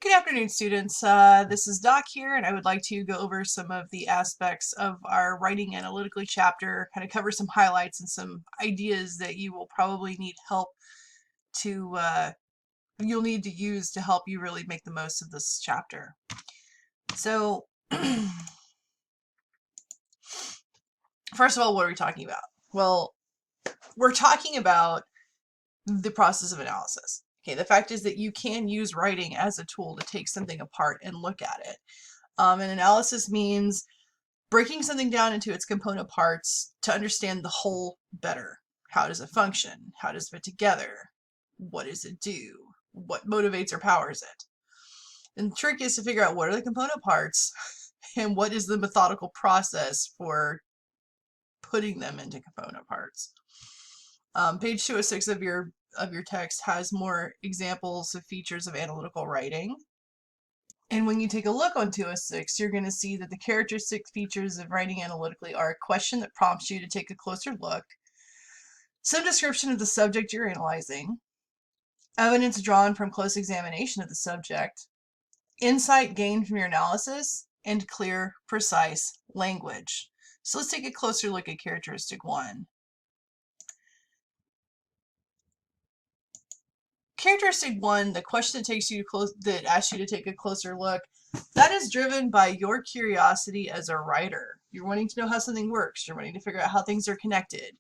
Good afternoon, students. This is Doc here, and I would like to go over some of the aspects of our Writing Analytically chapter, kind of cover some highlights and some ideas that you will probably need help to, you'll need to use to help you really make the most of this chapter. So, first of all, what are we talking about? Well, we're talking about the process of analysis. Okay, the fact is that you can use writing as a tool to take something apart and look at it. And analysis means breaking something down into its component parts to understand the whole better. How does it function? How does it fit together? What does it do? What motivates or powers it? And the trick is to figure out what are the component parts and what is the methodical process for putting them into component parts. Page 206 of your text has more examples of features of analytical writing. And when you take a look on 206, you're going to see that the characteristic features of writing analytically are a question that prompts you to take a closer look, some description of the subject you're analyzing, evidence drawn from close examination of the subject, insight gained from your analysis, and clear, precise language. So let's take a closer look at characteristic 1. Characteristic 1, the question that asks you to take a closer look, that is driven by your curiosity as a writer. You're wanting to know how something works. You're wanting to figure out how things are connected.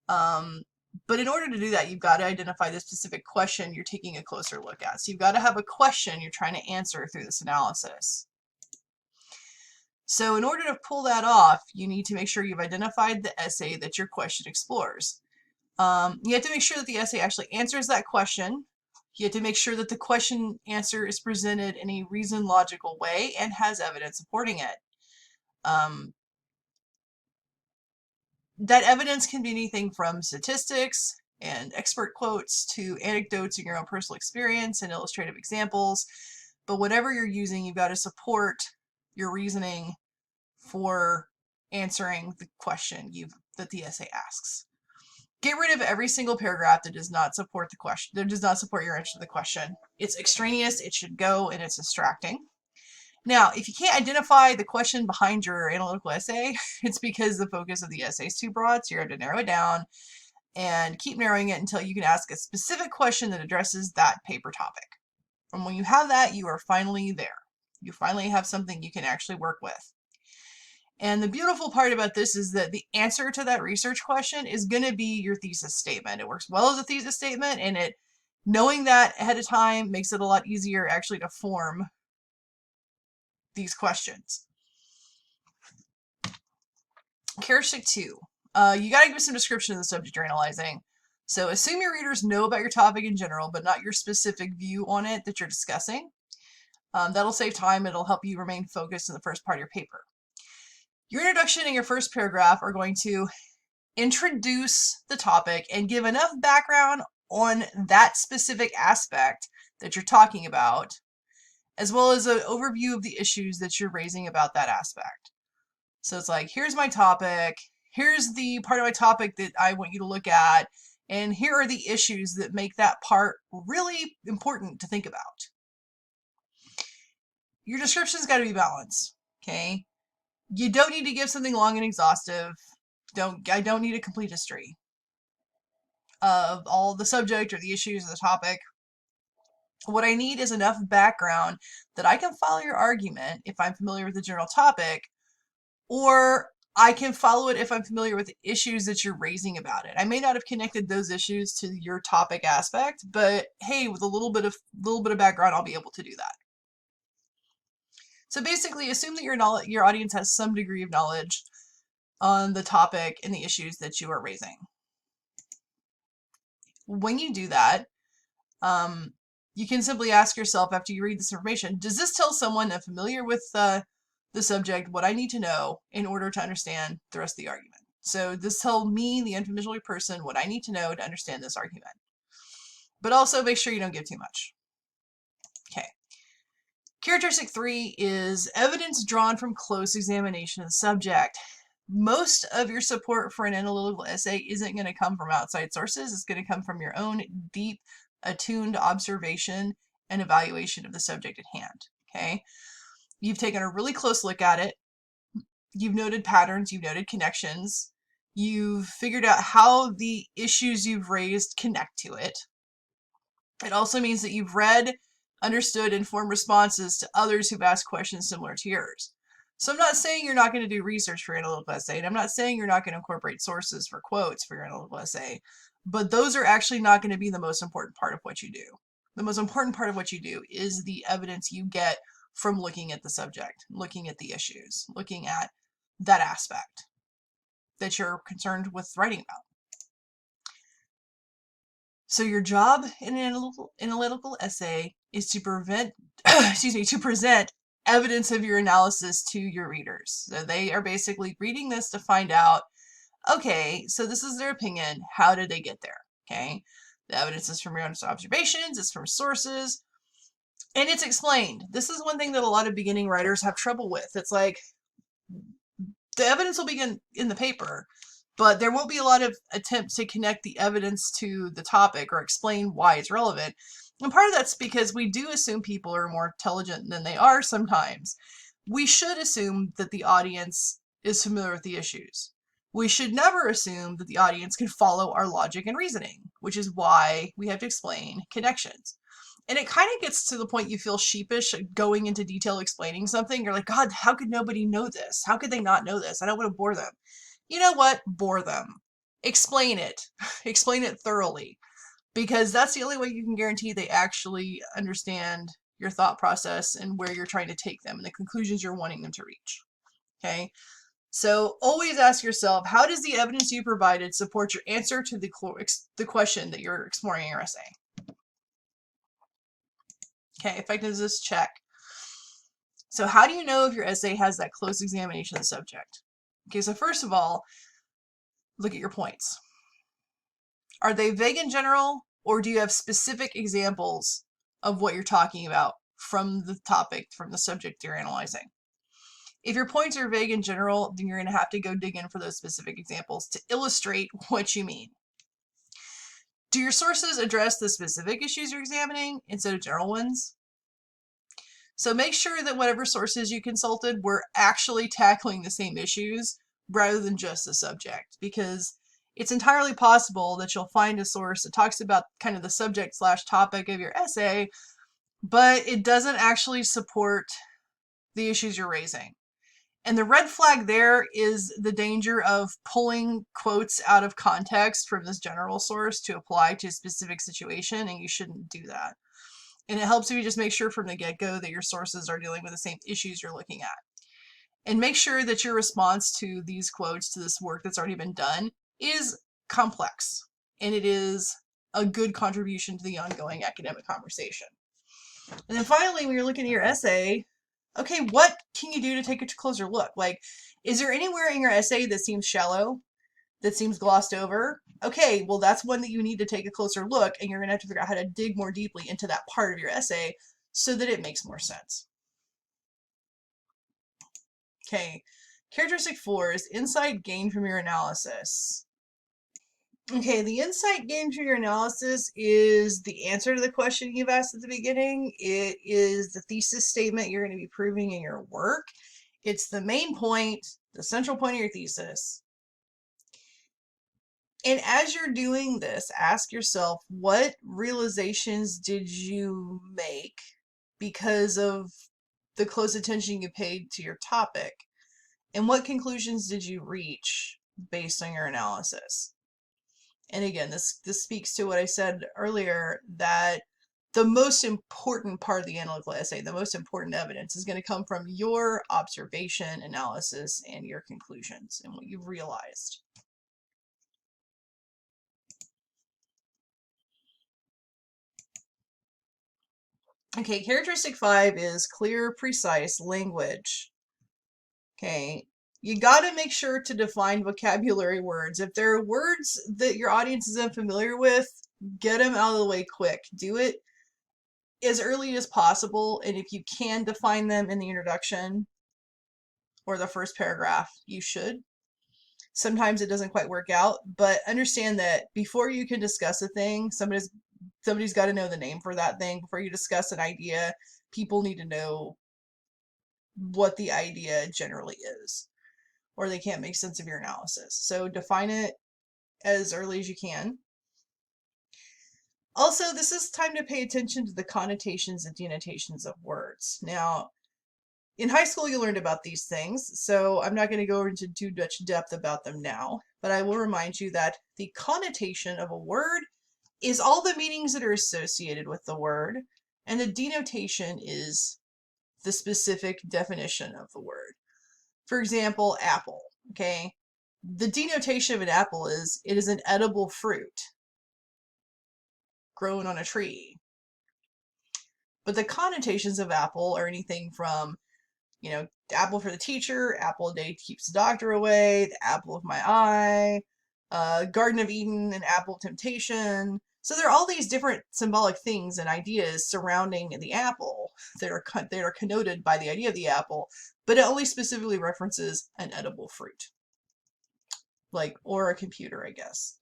But in order to do that, you've got to identify the specific question you're taking a closer look at. So you've got to have a question you're trying to answer through this analysis. So in order to pull that off, you need to make sure you've identified the essay that your question explores. You have to make sure that the essay actually answers that question. You have to make sure that the question answer is presented in a reasoned, logical way and has evidence supporting it. That evidence can be anything from statistics and expert quotes to anecdotes in your own personal experience and illustrative examples. But whatever you're using, you've got to support your reasoning for answering the question that the essay asks. Get rid of every single paragraph that does not support the question, that does not support your answer to the question. It's extraneous, it should go, and it's distracting. Now, if you can't identify the question behind your analytical essay, it's because the focus of the essay is too broad, so you have to narrow it down and keep narrowing it until you can ask a specific question that addresses that paper topic. And when you have that, you are finally there. You finally have something you can actually work with. And the beautiful part about this is that the answer to that research question is going to be your thesis statement. It works well as a thesis statement, and knowing that ahead of time makes it a lot easier actually to form these questions. Characteristic 2. You got to give some description of the subject you're analyzing. So assume your readers know about your topic in general, but not your specific view on it that you're discussing. That'll save time. It'll help you remain focused in the first part of your paper. Your introduction and your first paragraph are going to introduce the topic and give enough background on that specific aspect that you're talking about, as well as an overview of the issues that you're raising about that aspect. So it's like, here's my topic, here's the part of my topic that I want you to look at, and here are the issues that make that part really important to think about. Your description's got to be balanced, okay? You don't need to give something long and exhaustive. I don't need a complete history of all the subject or the issues or the topic. What I need is enough background that I can follow your argument if I'm familiar with the general topic, or I can follow it if I'm familiar with the issues that you're raising about it. I may not have connected those issues to your topic aspect, but hey, with a little bit of background, I'll be able to do that. So basically, assume that your audience has some degree of knowledge on the topic and the issues that you are raising. When you do that, you can simply ask yourself after you read this information, does this tell someone familiar with the subject what I need to know in order to understand the rest of the argument? So this tells me, the unfamiliar person, what I need to know to understand this argument. But also make sure you don't give too much. Okay. Characteristic 3 is evidence drawn from close examination of the subject. Most of your support for an analytical essay isn't going to come from outside sources. It's going to come from your own deep, attuned observation an evaluation of the subject at hand. Okay. You've taken a really close look at it. You've noted patterns, you've noted connections. You've figured out how the issues you've raised connect to it. It also means that you've read, understood, and formed responses to others who've asked questions similar to yours. So I'm not saying you're not going to do research for your analytical essay, and I'm not saying you're not going to incorporate sources for quotes for your analytical essay, but those are actually not going to be the most important part of what you do. The most important part of what you do is the evidence you get from looking at the subject, looking at the issues, looking at that aspect that you're concerned with writing about. So your job in an analytical essay is to to present evidence of your analysis to your readers. So they are basically reading this to find out, okay, so this is their opinion. How did they get there? Okay. The evidence is from your own observations, it's from sources, and it's explained. This is one thing that a lot of beginning writers have trouble with. It's like, the evidence will be in the paper, but there won't be a lot of attempts to connect the evidence to the topic or explain why it's relevant. And part of that's because we do assume people are more intelligent than they are sometimes. We should assume that the audience is familiar with the issues. We should never assume that the audience can follow our logic and reasoning, which is why we have to explain connections. And it kind of gets to the point you feel sheepish going into detail explaining something. You're like, God, how could nobody know this? How could they not know this? I don't want to bore them. You know what? Bore them. Explain it. Explain it thoroughly. Because that's the only way you can guarantee they actually understand your thought process and where you're trying to take them and the conclusions you're wanting them to reach. Okay? So always ask yourself, how does the evidence you provided support your answer to the question that you're exploring in your essay? Okay, effectiveness check. So how do you know if your essay has that close examination of the subject? Okay, so first of all, look at your points. Are they vague in general, or do you have specific examples of what you're talking about from the topic, from the subject you're analyzing? If your points are vague in general, then you're going to have to go dig in for those specific examples to illustrate what you mean. Do your sources address the specific issues you're examining instead of general ones? So make sure that whatever sources you consulted were actually tackling the same issues rather than just the subject, because it's entirely possible that you'll find a source that talks about kind of the subject/topic of your essay, but it doesn't actually support the issues you're raising. And the red flag there is the danger of pulling quotes out of context from this general source to apply to a specific situation, and you shouldn't do that. And it helps if you just make sure from the get-go that your sources are dealing with the same issues you're looking at. And make sure that your response to these quotes, to this work that's already been done, is complex. And it is a good contribution to the ongoing academic conversation. And then finally, when you're looking at your essay, okay, what can you do to take a closer look? Like, is there anywhere in your essay that seems shallow, that seems glossed over? Okay, well, that's one that you need to take a closer look, and you're going to have to figure out how to dig more deeply into that part of your essay so that it makes more sense. Okay, characteristic 4 is insight gained from your analysis. Okay, the insight gained from your analysis is the answer to the question you've asked at the beginning. It is the thesis statement you're going to be proving in your work. It's the main point, the central point of your thesis. And as you're doing this, ask yourself, what realizations did you make because of the close attention you paid to your topic? And what conclusions did you reach based on your analysis? And again, this speaks to what I said earlier, that the most important part of the analytical essay, the most important evidence, is going to come from your observation, analysis, and your conclusions and what you've realized. Okay, characteristic 5 is clear, precise language. Okay, you got to make sure to define vocabulary words. If there are words that your audience is unfamiliar with, get them out of the way quick. Do it as early as possible, and if you can define them in the introduction or the first paragraph, you should. Sometimes it doesn't quite work out, but understand that before you can discuss a thing, somebody's Somebody's got to know the name for that thing before you discuss an idea. People need to know what the idea generally is, or they can't make sense of your analysis. So define it as early as you can. Also, this is time to pay attention to the connotations and denotations of words. Now, in high school, you learned about these things, so I'm not going to go into too much depth about them now, but I will remind you that the connotation of a word is all the meanings that are associated with the word, and the denotation is the specific definition of the word. For example, apple, okay? The denotation of an apple is it is an edible fruit grown on a tree. But the connotations of apple are anything from, apple for the teacher, apple a day keeps the doctor away, the apple of my eye, Garden of Eden, an apple of temptation. So there are all these different symbolic things and ideas surrounding the apple that are connoted by the idea of the apple, but it only specifically references an edible fruit, or a computer, I guess.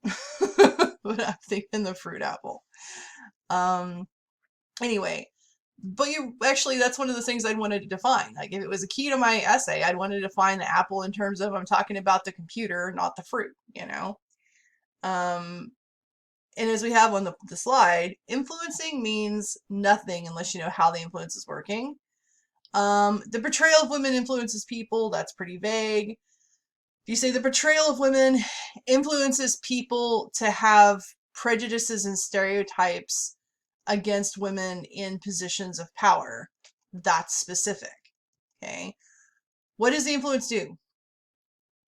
But I'm thinking the fruit apple. Anyway, but that's one of the things I'd wanted to define. Like if it was a key to my essay, I'd want to define the apple in terms of I'm talking about the computer, not the fruit, And as we have on the slide, influencing means nothing unless you know how the influence is working. The portrayal of women influences people, that's pretty vague. If you say the portrayal of women influences people to have prejudices and stereotypes against women in positions of power, that's specific. Okay. What does the influence do?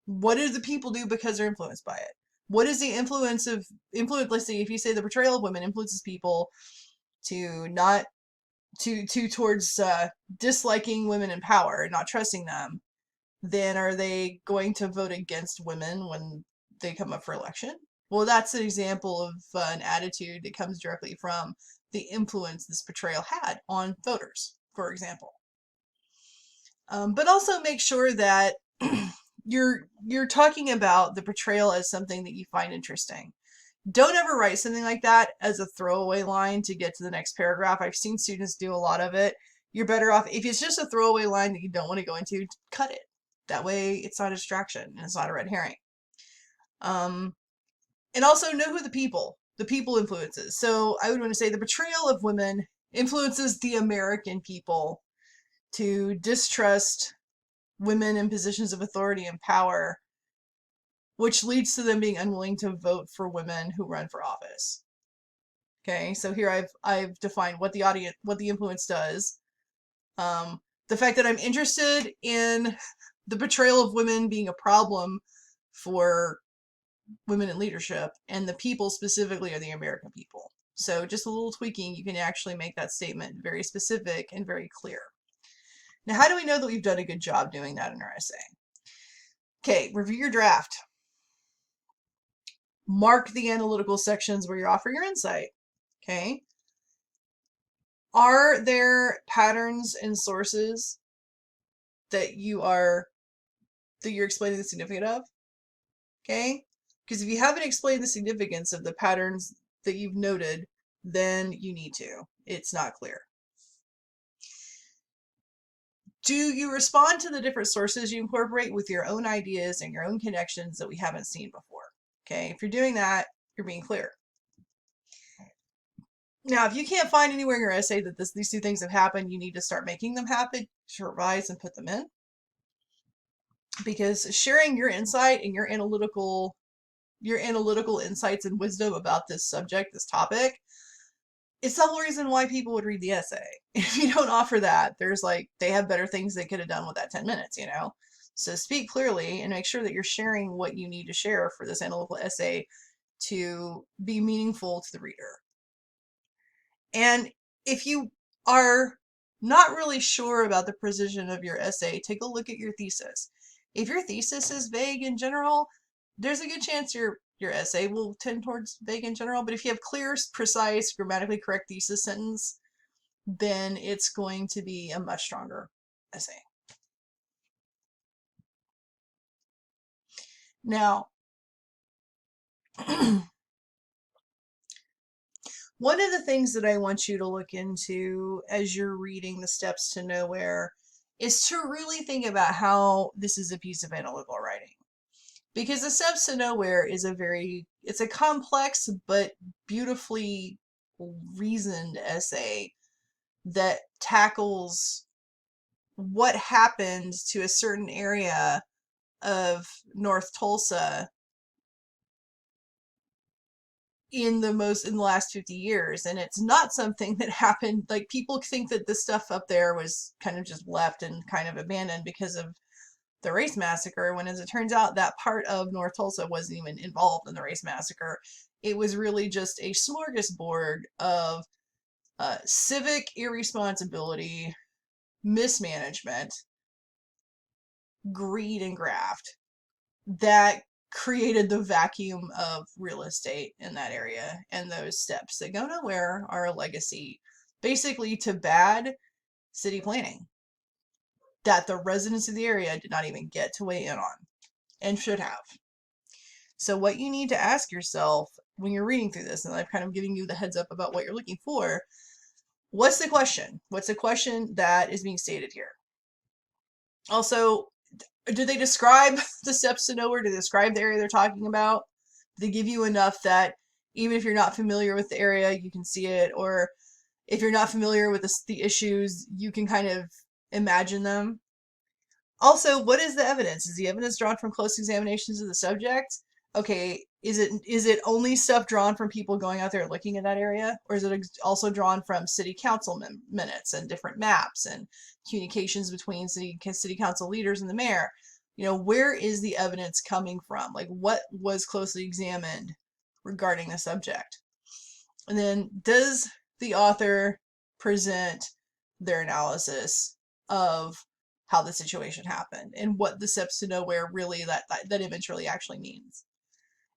What do the people do because they're influenced by it? What is the influence? Let's see, if you say the portrayal of women influences people to not towards disliking women in power and not trusting them, then are they going to vote against women when they come up for election? Well, that's an example of an attitude that comes directly from the influence this portrayal had on voters, for example. But also make sure that you're talking about the portrayal as something that you find interesting. Don't ever write something like that as a throwaway line to get to the next paragraph. I've seen students do a lot of it. You're better off, if it's just a throwaway line that you don't want to go into, cut it. That way it's not a distraction and it's not a red herring. And also know who the people influences. So I would want to say the portrayal of women influences the American people to distrust women in positions of authority and power, which leads to them being unwilling to vote for women who run for office. Okay, so here I've defined what the influence does. The fact that I'm interested in the portrayal of women being a problem for women in leadership, and the people specifically are the American people. So just a little tweaking, you can actually make that statement very specific and very clear. Now, how do we know that we've done a good job doing that in our essay? Okay, review your draft. Mark the analytical sections where you're offering your insight. Okay. Are there patterns and sources that you're explaining the significance of? Okay. Because if you haven't explained the significance of the patterns that you've noted, then you need to. It's not clear. Do you respond to the different sources you incorporate with your own ideas and your own connections that we haven't seen before? Okay. If you're doing that, you're being clear. Now, if you can't find anywhere in your essay that these two things have happened, you need to start making them happen, to revise and put them in. Because sharing your insight and your analytical insights and wisdom about this subject, this topic, it's the whole reason why people would read the essay. If you don't offer that, they have better things they could have done with that 10 minutes, So speak clearly and make sure that you're sharing what you need to share for this analytical essay to be meaningful to the reader. And if you are not really sure about the precision of your essay, take a look at your thesis. If your thesis is vague in general, there's a good chance your essay will tend towards vague in general. But if you have clear, precise, grammatically correct thesis sentence, then it's going to be a much stronger essay. Now, One of the things that I want you to look into as you're reading The Steps to Nowhere is to really think about how this is a piece of analytical writing. Because The Steps to Nowhere is it's a complex but beautifully reasoned essay that tackles what happened to a certain area of North Tulsa in the last 50 years. And it's not something that happened, like, people think that this stuff up there was kind of just left and kind of abandoned because of the race massacre, when, as it turns out, that part of North Tulsa wasn't even involved in the race massacre. It was really just a smorgasbord of civic irresponsibility, mismanagement, greed, and graft that created the vacuum of real estate in that area. And those steps that go nowhere are a legacy, basically, to bad city planning that the residents of the area did not even get to weigh in on and should have. So what you need to ask yourself when you're reading through this, and I'm kind of giving you the heads up about what you're looking for, what's the question? What's the question that is being stated here? Also, do they describe the steps to nowhere? Do they describe the area they're talking about? Do they give you enough that even if you're not familiar with the area, you can see it? Or if you're not familiar with the issues, you can kind of imagine them? Also, what is the evidence? Is the evidence drawn from close examinations of the subject? Okay, is it only stuff drawn from people going out there looking at that area, or is it also drawn from city council minutes and different maps and communications between city council leaders and the mayor? Where is the evidence coming from? Like, what was closely examined regarding the subject? And then, does the author present their analysis of how the situation happened and what the steps to nowhere really, that image really actually means?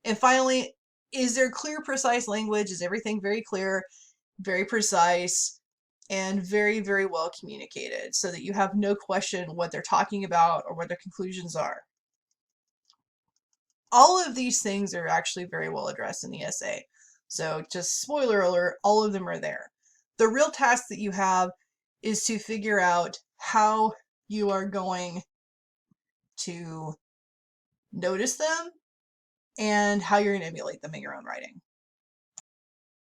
And finally, is there clear, precise language? Is everything very clear, very precise, and very, very well communicated so that you have no question what they're talking about or what their conclusions are? All of these things are actually very well addressed in the essay. So, just spoiler alert, all of them are there. The real task that you have is to figure out how you are going to notice them and how you're going to emulate them in your own writing.